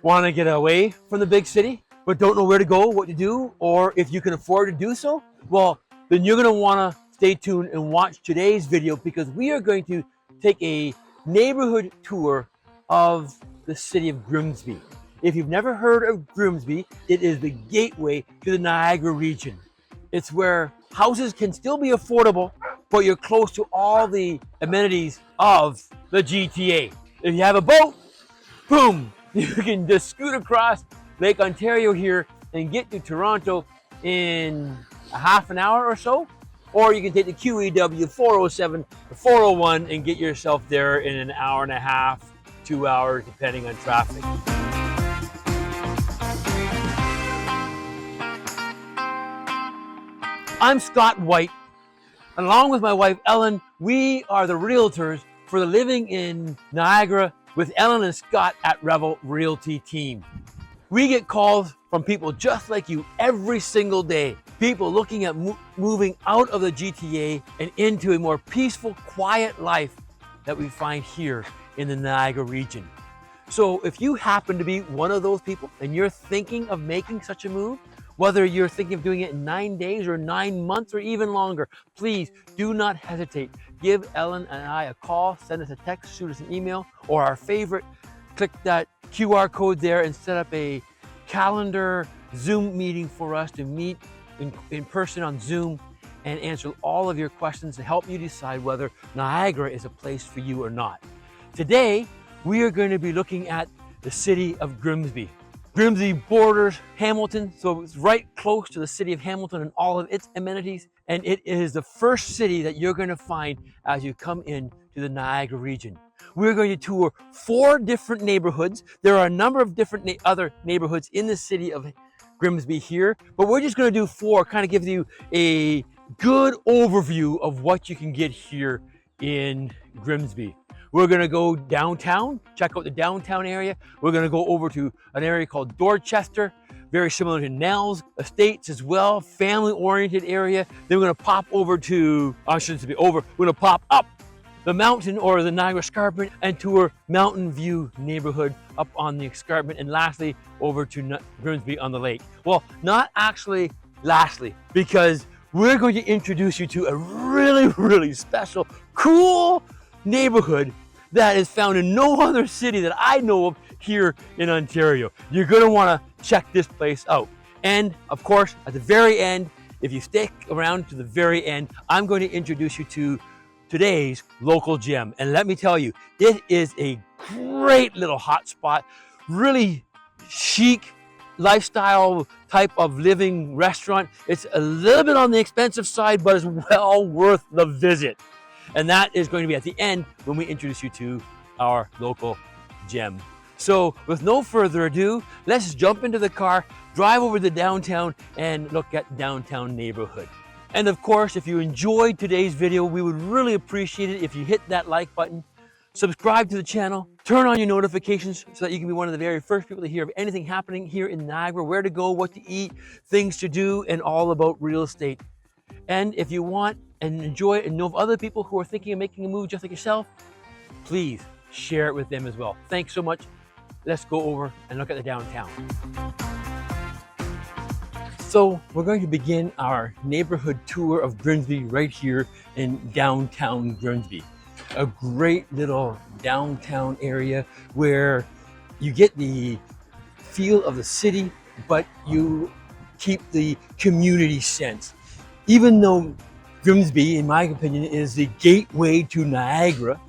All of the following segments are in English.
Want to get away from the big city, but don't know where to go, what to do, or if you can afford to do so? Well, then you're going to want to stay tuned and watch today's video, because we are going to take a neighborhood tour of the city of Grimsby. If you've never heard of Grimsby, it is the gateway to the Niagara region. It's where houses can still be affordable, but you're close to all the amenities of the GTA. If you have a boat, boom, you can just scoot across Lake Ontario here and get to Toronto in a half an hour or so. Or you can take the QEW 407 or 401 and get yourself there in an hour and a half, 2 hours, depending on traffic. I'm Scott White, and along with my wife Ellen, we are the realtors for the Living in Niagara with Ellen and Scott at Revel Realty team. We get calls from people just like you every single day. People looking at moving out of the GTA and into a more peaceful, quiet life that we find here in the Niagara region. So if you happen to be one of those people and you're thinking of making such a move, whether you're thinking of doing it in 9 days or 9 months or even longer, please do not hesitate. Give Ellen and I a call, send us a text, shoot us an email, or our favorite, click that QR code there and set up a calendar Zoom meeting for us to meet in person on Zoom and answer all of your questions to help you decide whether Niagara is a place for you or not. Today, we are going to be looking at the city of Grimsby. Grimsby borders Hamilton, so it's right close to the city of Hamilton and all of its amenities. And it is the first city that you're going to find as you come into the Niagara region. We're going to tour 4 different neighborhoods. There are a number of different other neighborhoods in the city of Grimsby here, but we're just going to do 4, kind of give you a good overview of what you can get here in Grimsby. We're going to go downtown, check out the downtown area. We're going to go over to an area called Dorchester, very similar to Nelles Estates as well, family-oriented area. Then we're going to pop over to, I shouldn't say over, we're going to pop up the mountain or the Niagara Escarpment and tour Mountain View neighborhood up on the Escarpment, and lastly over to Grimsby on the lake. Well, not actually lastly, because we're going to introduce you to a really special, cool neighborhood that is found in no other city that I know of here in Ontario. You're going to want to check this place out. And of course, at the very end, if you stick around to the very end, I'm going to introduce you to today's local gem. And let me tell you, it is a great little hot spot, really chic lifestyle type of living restaurant. It's a little bit on the expensive side, but it's well worth the visit. And that is going to be at the end when we introduce you to our local gem. So with no further ado, let's jump into the car, drive over to downtown and look at downtown neighborhood. And of course, if you enjoyed today's video, we would really appreciate it if you hit that like button, subscribe to the channel, turn on your notifications so that you can be one of the very first people to hear of anything happening here in Niagara, where to go, what to eat, things to do, and all about real estate. And if you want and enjoy it and know of other people who are thinking of making a move just like yourself, please share it with them as well. Thanks so much. Let's go over and look at the downtown. So we're going to begin our neighborhood tour of Grimsby right here in downtown Grimsby. A great little downtown area where you get the feel of the city, but you keep the community sense. Even though Grimsby, in my opinion, is the gateway to Niagara,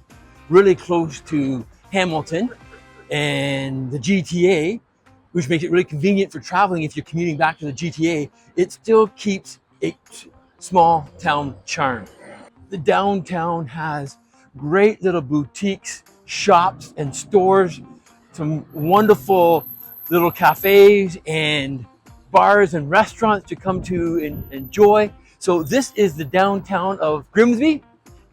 really close to Hamilton and the GTA, which makes it really convenient for traveling if you're commuting back to the GTA, it still keeps a small town charm. The downtown has great little boutiques, shops, and stores, some wonderful little cafes and bars and restaurants to come to and enjoy. So this is the downtown of Grimsby,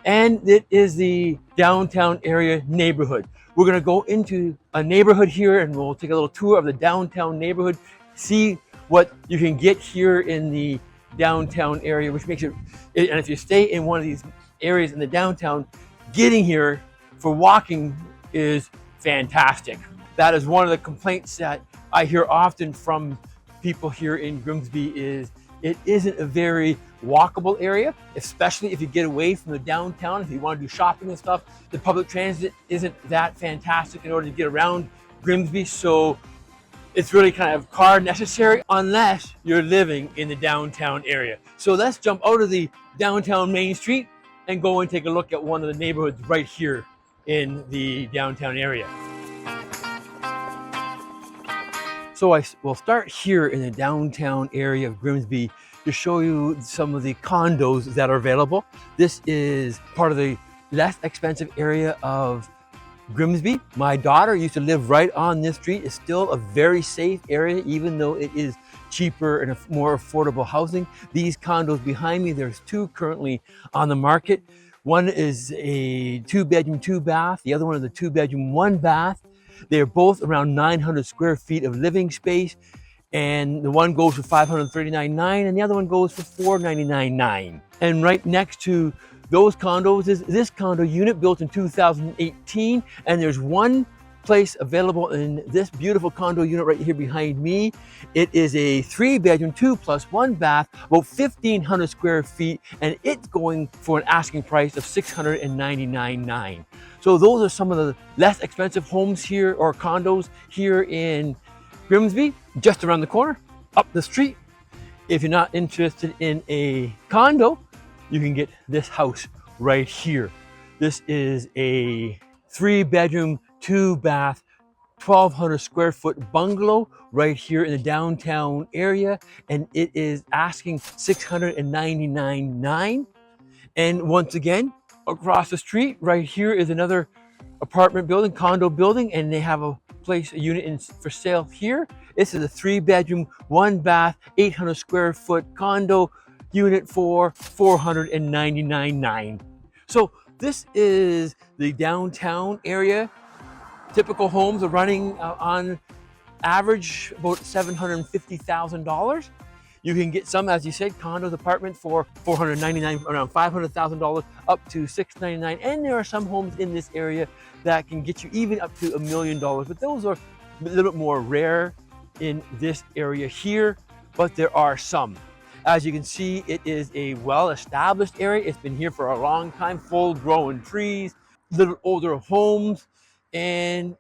and it is the downtown area neighborhood. We're going to go into a neighborhood here and we'll take a little tour of the downtown neighborhood, see what you can get here in the downtown area, which makes it, and if you stay in one of these areas in the downtown, getting here for walking is fantastic. That is one of the complaints that I hear often from people here in Grimsby is it isn't a very walkable area, especially if you get away from the downtown. If you want to do shopping and stuff, the public transit isn't that fantastic in order to get around Grimsby. So it's really kind of car necessary unless you're living in the downtown area. So let's jump out of the downtown Main Street and go and take a look at one of the neighborhoods right here in the downtown area. So I will start here in the downtown area of Grimsby to show you some of the condos that are available. This is part of the less expensive area of Grimsby. My daughter used to live right on this street. It's still a very safe area, even though it is cheaper and more affordable housing. These condos behind me, there's two currently on the market. One is a 2-bedroom, 2-bath. The other one is a 2-bedroom, 1-bath. They're both around 900 square feet of living space. And the one goes for $539,900 and the other one goes for $499,900. And right next to those condos is this condo unit built in 2018. And there's one place available in this beautiful condo unit right here behind me. It is a 3-bedroom, 2+1 bath, about 1,500 square feet, and it's going for an asking price of $699,900. So those are some of the less expensive homes here, or condos here in Grimsby, just around the corner, up the street. If you're not interested in a condo, you can get this house right here. This is a 3-bedroom, 2-bath, 1,200 square foot bungalow right here in the downtown area, and it is asking $699,900. And once again, across the street right here is another apartment building, condo building, and they have a unit for sale here. This is a 3-bedroom, 1-bath, 800 square foot condo unit for $499,900. So this is the downtown area. Typical homes are running on average about $750,000. You can get some, as you said, condos, apartments for $499,000, around $500,000 up to $699,000. And there are some homes in this area that can get you even up to $1 million. But those are a little bit more rare in this area here, but there are some. As you can see, it is a well-established area. It's been here for a long time, full-grown trees, little older homes, and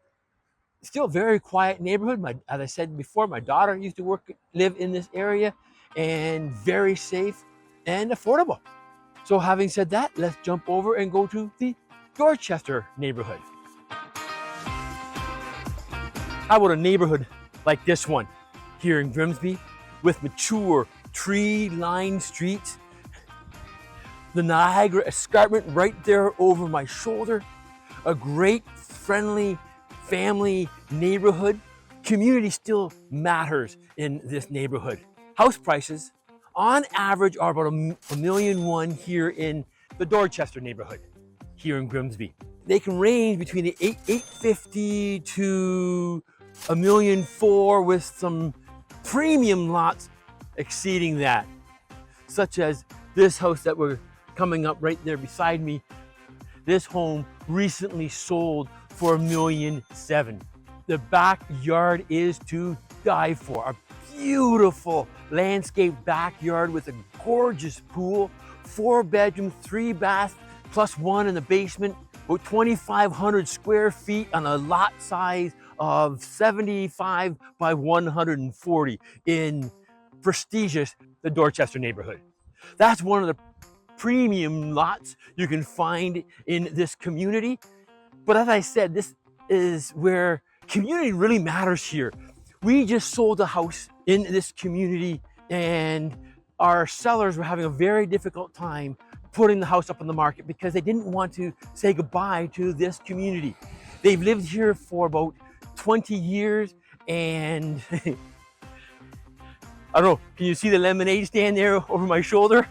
still very quiet neighborhood. As I said before, my daughter used to live in this area, and very safe and affordable. So having said that, let's jump over and go to the Dorchester neighborhood. How about a neighborhood like this one here in Grimsby with mature tree-lined streets, the Niagara Escarpment right there over my shoulder, a great friendly family neighborhood. Community still matters in this neighborhood. House prices on average are about $1.1 million here in the Dorchester neighborhood here in Grimsby. They can range between the $850,000 to $1.4 million, with some premium lots exceeding that, such as this house that we're coming up right there beside me. This home recently sold for $1.7 million. The backyard is to die for. A beautiful landscape backyard with a gorgeous pool, 4 bedrooms, 3 baths, plus one in the basement, about 2,500 square feet on a lot size of 75 by 140 in prestigious the Dorchester neighborhood. That's one of the premium lots you can find in this community. But as I said, this is where community really matters here. We just sold a house in this community, and our sellers were having a very difficult time putting the house up on the market because they didn't want to say goodbye to this community. They've lived here for about 20 years, and I don't know, can you see the lemonade stand there over my shoulder?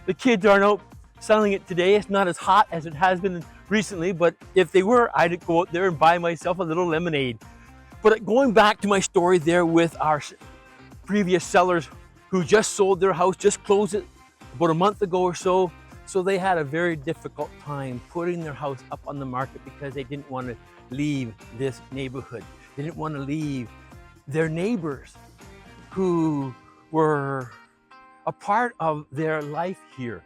The kids aren't out selling it today. It's not as hot as it has been recently, but if they were, I'd go out there and buy myself a little lemonade. But going back to my story there with our previous sellers who just sold their house, just closed it about a month ago or so. So they had a very difficult time putting their house up on the market because they didn't want to leave this neighborhood. They didn't want to leave their neighbors who were a part of their life here.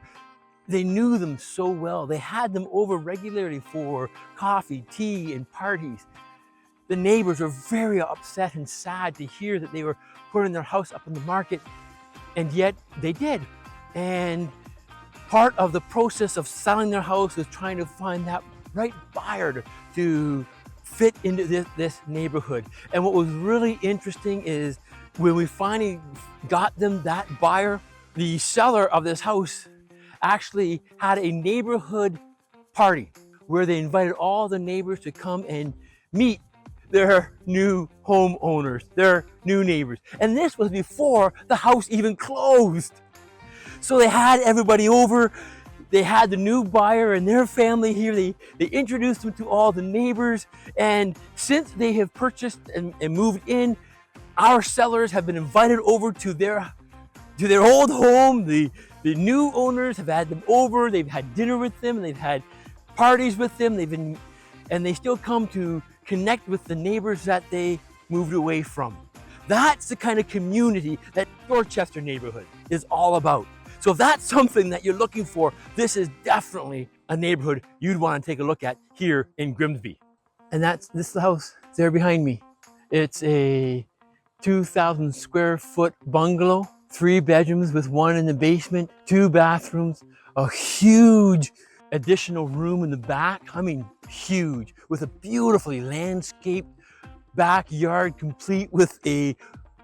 They knew them so well. They had them over regularly for coffee, tea, and parties. The neighbors were very upset and sad to hear that they were putting their house up on the market, and yet they did. And part of the process of selling their house was trying to find that right buyer to fit into this neighborhood. And what was really interesting is when we finally got them that buyer, the seller of this house actually had a neighborhood party where they invited all the neighbors to come and meet their new homeowners, their new neighbors. And this was before the house even closed. So they had everybody over. They had the new buyer and their family here. They introduced them to all the neighbors. And since they have purchased and moved in, our sellers have been invited over to their old home. The new owners have had them over. They've had dinner with them. They've had parties with them. And they still come to connect with the neighbors that they moved away from. That's the kind of community that Dorchester neighborhood is all about. So if that's something that you're looking for, this is definitely a neighborhood you'd want to take a look at here in Grimsby. And this is the house there behind me. It's a 2,000 square foot bungalow, 3 bedrooms with 1 in the basement, 2 bathrooms, a huge additional room in the back. I mean, huge, with a beautifully landscaped backyard, complete with a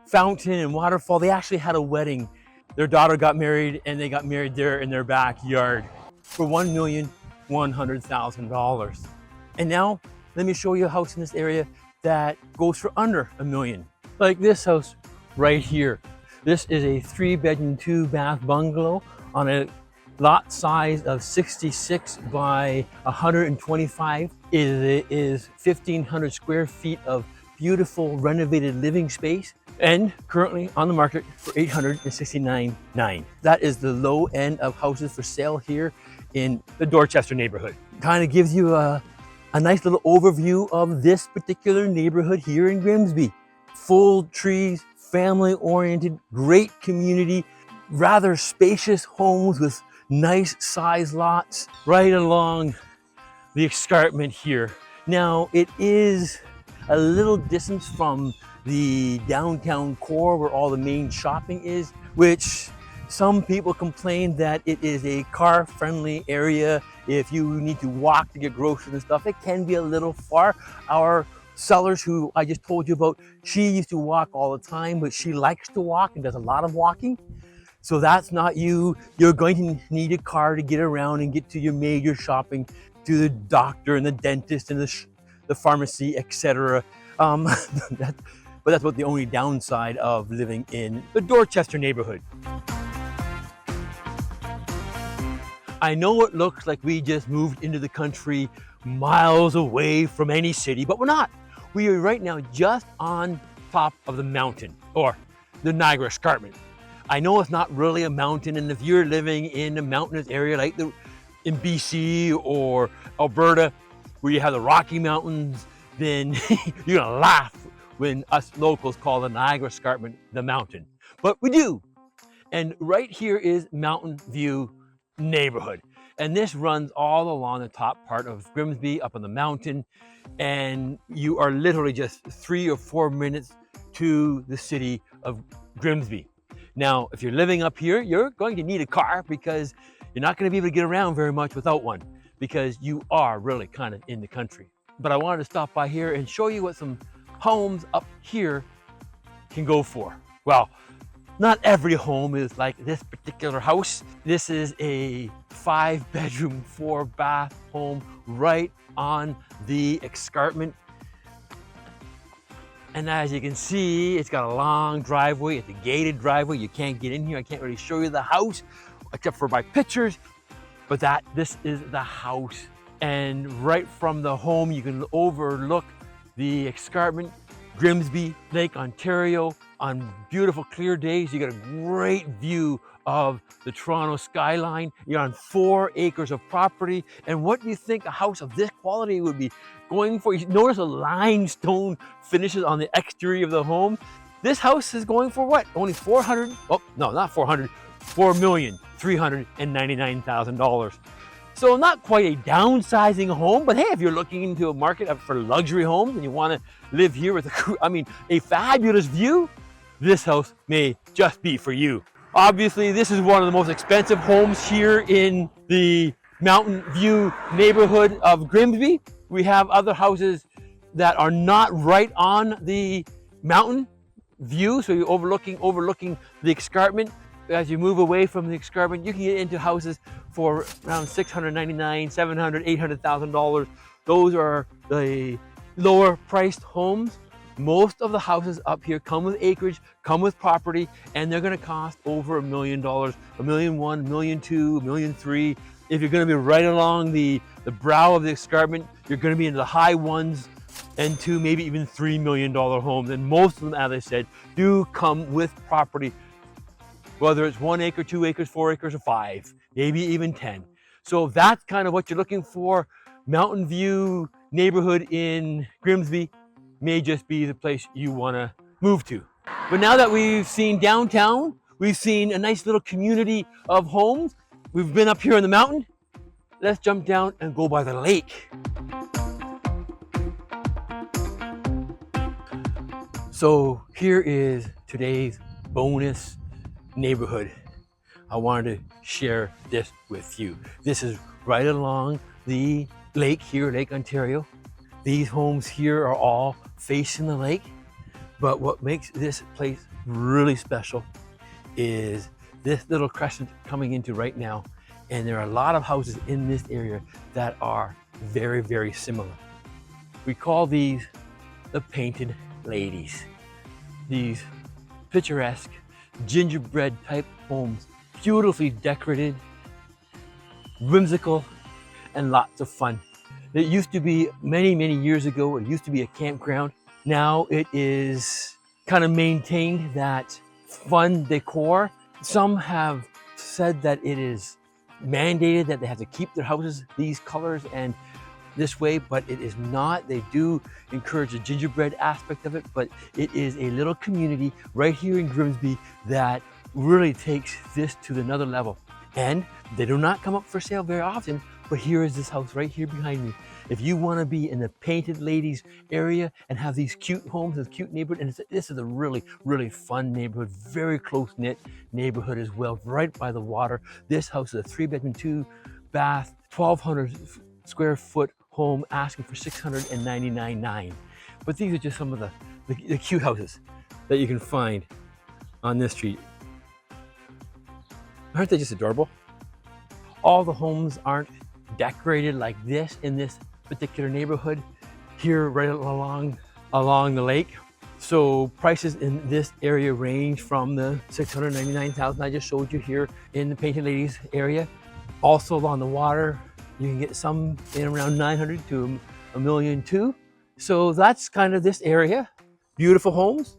fountain and waterfall. They actually had a wedding. Their daughter got married, and they got married there in their backyard for $1,100,000. And now let me show you a house in this area that goes for under $1 million. Like this house right here. This is a 3-bedroom, 2-bath bungalow on a lot size of 66 by 125. It is 1,500 square feet of beautiful renovated living space, and currently on the market for $869,900. That is the low end of houses for sale here in the Dorchester neighborhood. Kind of gives you a nice little overview of this particular neighborhood here in Grimsby. Full trees, family oriented, great community, rather spacious homes with nice size lots right along the escarpment here. Now it is a little distance from the downtown core where all the main shopping is, which some people complain that it is a car friendly area. If you need to walk to get groceries and stuff, it can be a little far. Our sellers who I just told you about, she used to walk all the time, but she likes to walk and does a lot of walking. So that's not you. You're going to need a car to get around and get to your major shopping, to the doctor and the dentist and the pharmacy, etc. But that's about the only downside of living in the Dorchester neighborhood. I know it looks like we just moved into the country miles away from any city, but we're not. We are right now just on top of the mountain, or the Niagara Escarpment. I know it's not really a mountain, and if you're living in a mountainous area like in BC or Alberta, where you have the Rocky Mountains, then you're gonna laugh when us locals call the Niagara Escarpment the mountain. But we do. And right here is Mountain View neighborhood. And this runs all along the top part of Grimsby up on the mountain. And you are literally just 3 or 4 minutes to the city of Grimsby. Now, if you're living up here, you're going to need a car because you're not going to be able to get around very much without one, because you are really kind of in the country. But I wanted to stop by here and show you what some homes up here can go for. Well, not every home is like this particular house. This is a 5-bedroom, 4-bath home right on the escarpment. And as you can see, it's got a long driveway. It's a gated driveway. You can't get in here. I can't really show you the house except for by pictures, but this is the house. And right from the home, you can overlook the escarpment, Grimsby, Lake Ontario, On beautiful clear days, you get a great view of the Toronto skyline. You're on 4 acres of property. And what do you think a house of this quality would be going for? You notice the limestone finishes on the exterior of the home. This house is going for what? Only $4,399,000. So not quite a downsizing home, but hey, if you're looking into a market for luxury homes and you want to live here with a fabulous view, this house may just be for you. Obviously, this is one of the most expensive homes here in the Mountain View neighborhood of Grimsby. We have other houses that are not right on the mountain view, so you're overlooking the escarpment. As you move away from the escarpment, you can get into houses for around $699,000, $700,000, $800,000. Those are the lower priced homes. Most of the houses up here come with acreage, come with property, and they're going to cost over $1 million, $1.1 million, $1.2 million, $1.3 million. If you're going to be right along the brow of the escarpment, you're going to be in the high ones and $2, maybe even $3 million homes. And most of them, as I said, do come with property, whether it's 1 acre, 2 acres, 4 acres, or 5, maybe even 10. So if that's kind of what you're looking for, Mountain View neighborhood in Grimsby may just be the place you want to move to. But now that we've seen downtown, we've seen a nice little community of homes, we've been up here on the mountain, let's jump down and go by the lake. So here is today's bonus neighborhood. I wanted to share this with you. This is right along the lake here, Lake Ontario. These homes here are all facing the lake, but what makes this place really special is this little crescent coming into right now, and there are a lot of houses in this area that are very, very similar. We call these the painted ladies. These picturesque gingerbread type homes, beautifully decorated, whimsical, and lots of fun. It used to be many, many years ago, it used to be a campground. Now it is kind of maintained that fun decor. Some have said that it is mandated that they have to keep their houses these colors and this way, but it is not. They do encourage the gingerbread aspect of it, but it is a little community right here in Grimsby that really takes this to another level. And they do not come up for sale very often, but here is this house right here behind me. If you want to be in the painted ladies area and have these cute homes, this cute neighborhood, and this is a really, really fun neighborhood, very close-knit neighborhood as well, right by the water. This house is a 3-bedroom, 2-bath, 1,200 square foot home, asking for $699,900. But these are just some of the cute houses that you can find on this street. Aren't they just adorable? All the homes aren't decorated like this in this particular neighborhood here right along the lake. So prices in this area range from the $699,000 I just showed you here in the Painted Ladies area. Also along the water, you can get some in around $900,000 to $1.2 million. So that's kind of this area. Beautiful homes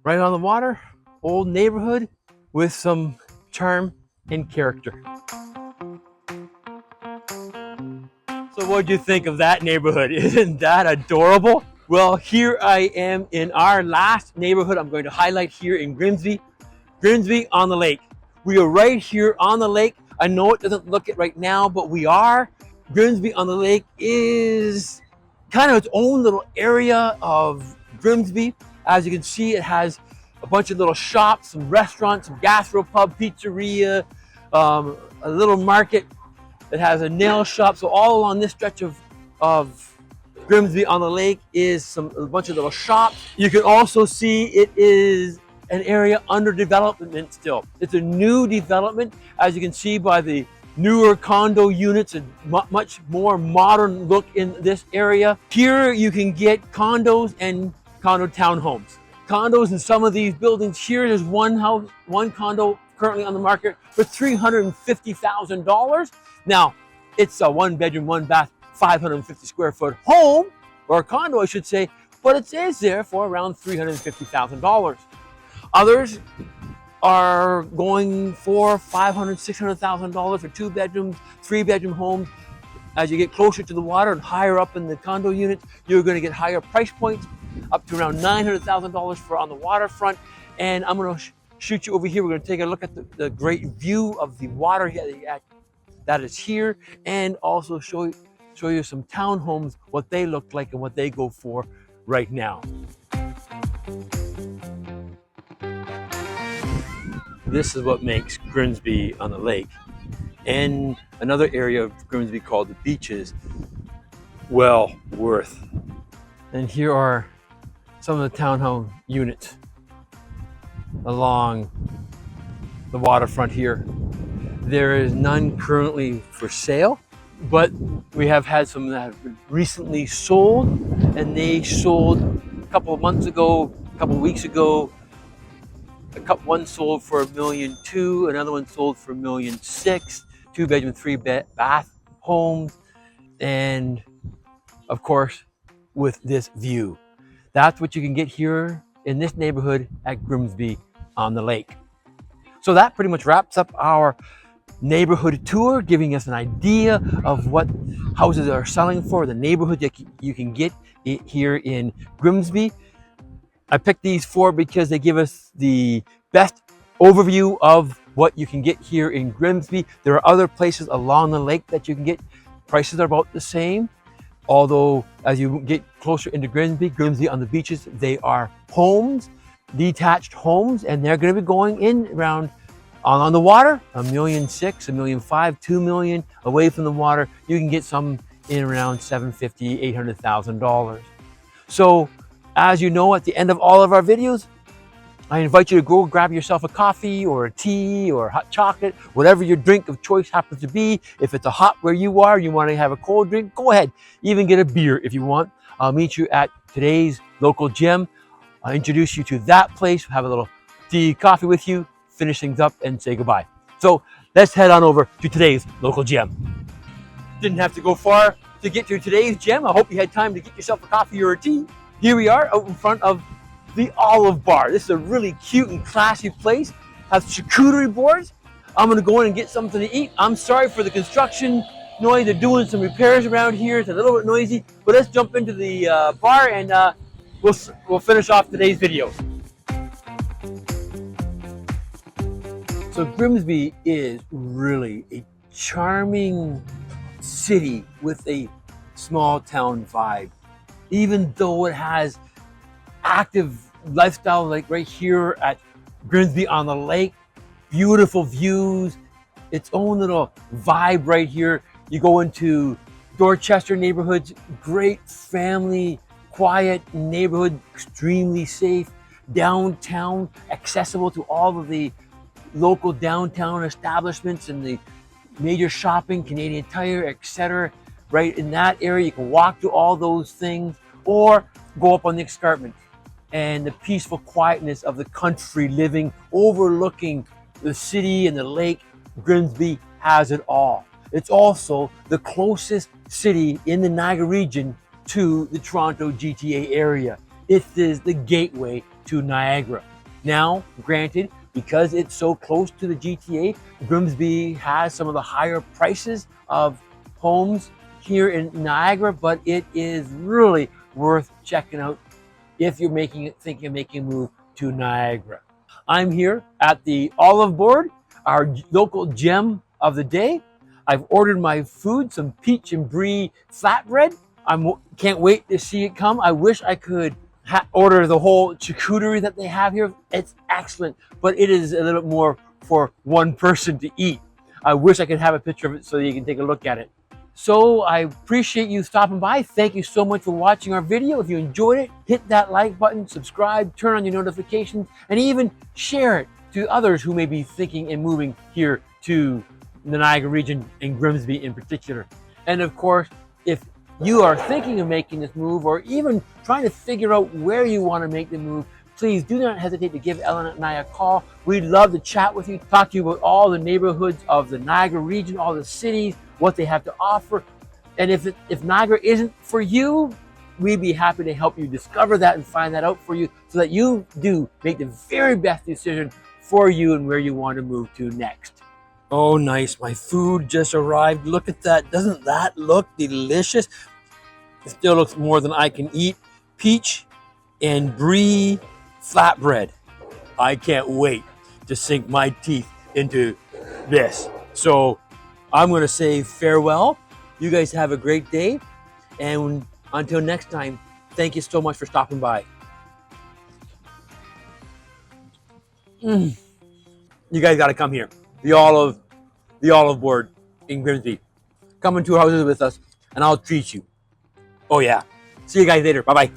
right on the water, old neighborhood with some charm and character. So what do you think of that neighborhood? Isn't that adorable? Well, here I am in our last neighborhood I'm going to highlight here in Grimsby, Grimsby on the lake. We are right here on the lake. I know it doesn't look it right now, but we are. Grimsby on the lake is kind of its own little area of Grimsby. As you can see, it has a bunch of little shops, some restaurants, some gastropub, pizzeria, a little market. It has a nail shop. So all along this stretch of Grimsby on the lake is a bunch of little shops. You can also see it is an area under development still. It's a new development, as you can see by the newer condo units and much more modern look in this area. Here you can get condos and condo townhomes. Condos in some of these buildings. Here is one condo currently on the market for $350,000. Now, it's a 1-bedroom, 1-bath, 550 square foot home, or a condo I should say, but it is there for around $350,000. Others are going for $500,000, $600,000 for 2-bedrooms, 3-bedroom homes. As you get closer to the water and higher up in the condo units, you're going to get higher price points, up to around $900,000 for on the waterfront. And I'm going to shoot you over here. We're going to take a look at the great view of the water that is here, and also show you some townhomes, what they look like and what they go for right now. This is what makes Grimsby on the lake and another area of Grimsby called the Beaches well worth. And here are some of the townhome units along the waterfront here. There is none currently for sale, but we have had some that have recently sold, and they sold a couple of months ago, a couple of weeks ago. One sold for $1.2 million, another one sold for $1.6 million, 2-bedroom, 3-bath homes, and of course, with this view. That's what you can get here in this neighborhood at Grimsby on the lake. So that pretty much wraps up our neighborhood tour, giving us an idea of what houses are selling for, the neighborhood that you can get here in Grimsby. I picked these 4 because they give us the best overview of what you can get here in Grimsby. There are other places along the lake that you can get. Prices are about the same, although as you get closer into Grimsby on the beaches, they are homes, detached homes, and they're going to be going in around on the water, $1.6 million, $1.5 million, $2 million. Away from the water, you can get some in around $750,000, $800,000. So, as you know, at the end of all of our videos, I invite you to go grab yourself a coffee or a tea or hot chocolate, whatever your drink of choice happens to be. If it's a hot where you are, you want to have a cold drink, go ahead. Even get a beer if you want. I'll meet you at today's local gym. I'll introduce you to that place, have a little tea, coffee with you, finish things up, and say goodbye. So let's head on over to today's local gym. Didn't have to go far to get to today's gym. I hope you had time to get yourself a coffee or a tea. Here we are out in front of the Olive Bar. This is a really cute and classy place. Has charcuterie boards. I'm gonna go in and get something to eat. I'm sorry for the construction noise. They're doing some repairs around here. It's a little bit noisy, but let's jump into the bar and we'll finish off today's video. So Grimsby is really a charming city with a small town vibe. Even though it has active lifestyle like right here at Grimsby on the lake, beautiful views, its own little vibe right here. You go into Dorchester neighborhoods, great family, quiet neighborhood, extremely safe. Downtown, accessible to all of the local downtown establishments and the major shopping, Canadian Tire, etc. Right in that area, you can walk to all those things or go up on the Escarpment and the peaceful quietness of the country living overlooking the city and the lake. Grimsby has it all. It's also the closest city in the Niagara region to the Toronto GTA area. It is the gateway to Niagara. Now, granted, because it's so close to the GTA, Grimsby has some of the higher prices of homes here in Niagara, but it is really worth checking out if you're thinking of making a move to Niagara. I'm here at the Olive Board, our local gem of the day. I've ordered my food, some peach and brie flatbread. I can't wait to see it come. I wish I could order the whole charcuterie that they have here. It's excellent, but it is a little bit more for one person to eat. I wish I could have a picture of it so you can take a look at it. So I appreciate you stopping by. Thank you so much for watching our video. If you enjoyed it, hit that like button, subscribe, turn on your notifications, and even share it to others who may be thinking and moving here to the Niagara region and Grimsby in particular. And of course, if you are thinking of making this move or even trying to figure out where you want to make the move, please do not hesitate to give Ellen and I a call. We'd love to chat with you, talk to you about all the neighborhoods of the Niagara region, all the cities, what they have to offer. And if Niagara isn't for you, we'd be happy to help you discover that and find that out for you so that you do make the very best decision for you and where you want to move to next. Oh, nice. My food just arrived. Look at that. Doesn't that look delicious? It still looks more than I can eat. Peach and brie flatbread. I can't wait to sink my teeth into this. So I'm going to say farewell. You guys have a great day. And until next time, thank you so much for stopping by. You guys got to come here. The olive board in Grimsby. Come into our houses with us and I'll treat you. Oh yeah. See you guys later. Bye-bye.